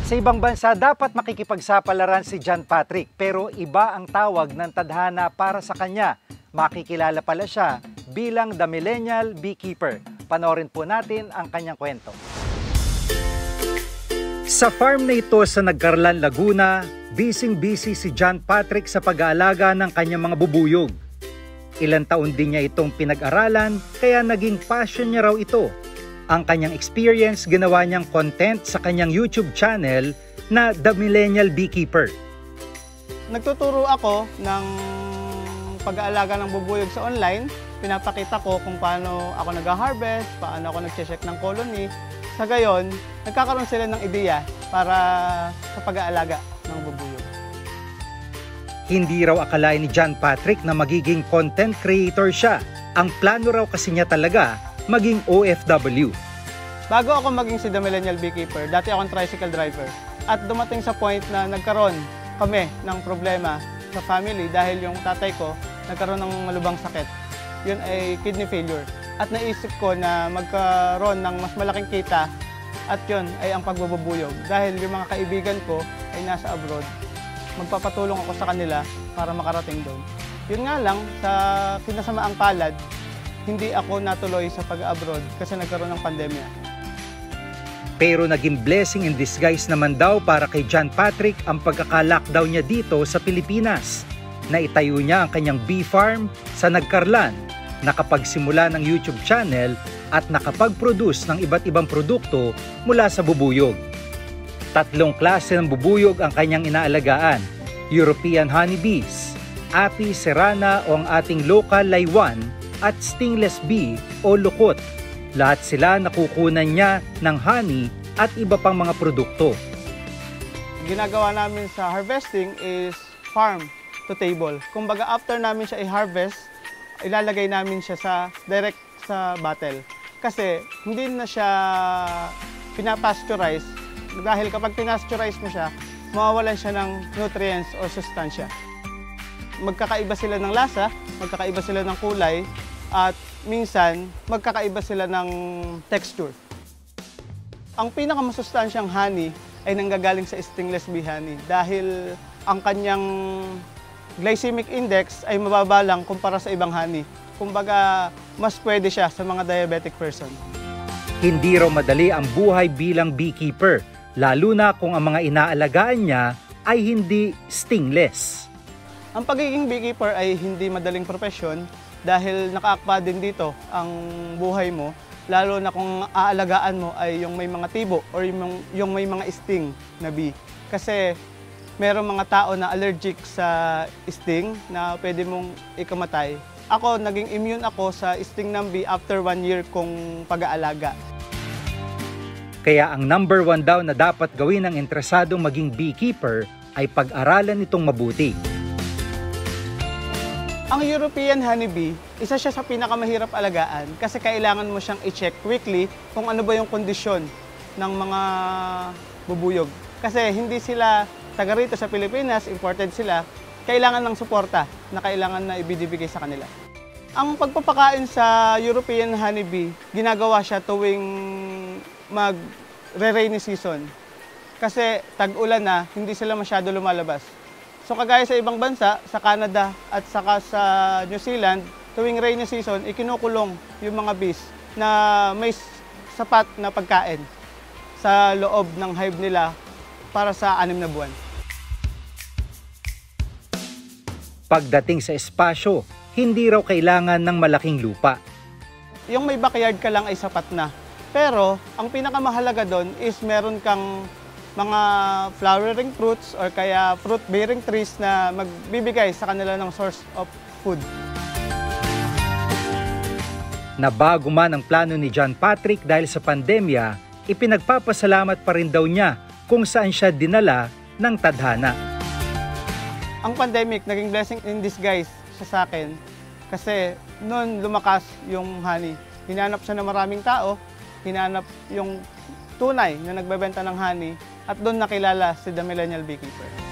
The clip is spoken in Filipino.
Sa ibang bansa, dapat makikipagsapalaran si John Patrick pero iba ang tawag ng tadhana para sa kanya. Makikilala pala siya bilang The Millennial Beekeeper. Panoorin po natin ang kanyang kwento. Sa farm na ito sa Nagcarlan, Laguna, busy si John Patrick sa pag-aalaga ng kanyang mga bubuyog. Ilang taon din niya itong pinag-aralan kaya naging passion niya raw ito. Ang kanyang experience, ginawa niyang content sa kanyang YouTube channel na The Millennial Beekeeper. Nagtuturo ako ng pag-aalaga ng bubuyog sa online. Pinapakita ko kung paano ako nag-harvest, paano ako nag-check ng colony. Sa gayon, nagkakaroon sila ng ideya para sa pag-aalaga ng bubuyog. Hindi raw akalain ni John Patrick na magiging content creator siya. Ang plano raw kasi niya talaga maging OFW. Bago ako maging si The Millennial Beekeeper, dati akong tricycle driver. At dumating sa point na nagkaroon kami ng problema sa family dahil yung tatay ko nagkaroon ng malubhang sakit. Yun ay kidney failure. At naisip ko na magkaroon ng mas malaking kita at yun ay ang pagbubuyog. Dahil yung mga kaibigan ko ay nasa abroad, magpapatulong ako sa kanila para makarating doon. Yun nga lang, sa kinasamaang palad, hindi ako natuloy sa pag-abroad kasi nagkaroon ng pandemya. Pero naging blessing in disguise naman daw para kay John Patrick ang pagkaka-lockdown niya dito sa Pilipinas. Naitayo niya ang kanyang bee farm sa Nagcarlan, nakapagsimula ng YouTube channel at nakapag-produce ng iba't ibang produkto mula sa bubuyog. 3 klase ng bubuyog ang kanyang inaalagaan: European honeybees, Apis cerana o ang ating local laywan, at stingless bee o lukot. Lahat sila nakukunan niya ng honey at iba pang mga produkto. Ginagawa namin sa harvesting is farm to table. Kumbaga after namin siya i-harvest, ilalagay namin siya direct sa bottle. Kasi hindi na siya pinapasteurize. Dahil kapag pinasteurize mo siya, mawawalan siya ng nutrients o sustansya. Magkakaiba sila ng lasa, magkakaiba sila ng kulay, at minsan magkakaiba sila ng texture. Ang pinakamasustansyang honey ay nanggagaling sa stingless bee honey dahil ang kanyang glycemic index ay mababa lang kumpara sa ibang honey. Kumbaga, mas pwede siya sa mga diabetic person. Hindi raw madali ang buhay bilang beekeeper, lalo na kung ang mga inaalagaan niya ay hindi stingless. Ang pagiging beekeeper ay hindi madaling profesyon dahil nakaakpa din dito ang buhay mo, lalo na kung aalagaan mo ay yung may mga tibo or yung may mga sting na bee. Kasi merong mga tao na allergic sa sting na pwede mong ikamatay. Ako, naging immune ako sa sting ng bee after 1 year kong pag-aalaga. Kaya ang number 1 daw na dapat gawin ng interesadong maging beekeeper ay pag-aralan itong mabuti. Ang European honeybee, isa siya sa pinakamahirap alagaan kasi kailangan mo siyang i-check weekly kung ano ba yung kondisyon ng mga bubuyog. Kasi hindi sila taga rito sa Pilipinas, imported sila, kailangan ng suporta na kailangan na ibibigay sa kanila. Ang pagpapakain sa European honeybee, ginagawa siya tuwing mag-rainy season. Kasi tag-ulan na, hindi sila masyado lumalabas. So kagaya sa ibang bansa, sa Canada at saka sa New Zealand, tuwing rainy season, ikinukulong yung mga bees na may sapat na pagkain sa loob ng hive nila para sa 6 na buwan. Pagdating sa espasyo, hindi raw kailangan ng malaking lupa. Yung may backyard ka lang ay sapat na. Pero ang pinakamahalaga doon is meron kang mga flowering fruits or kaya fruit-bearing trees na magbibigay sa kanila ng source of food. Nabago man ang plano ni John Patrick dahil sa pandemya, ipinagpapasalamat pa rin daw niya kung saan siya dinala ng tadhana. Ang pandemic, naging blessing in disguise siya sa akin kasi noon lumakas yung honey. Hinanap siya ng maraming tao, hinanap yung tunay na nagbebenta ng honey at doon nakilala si The Millennial Beekeeper.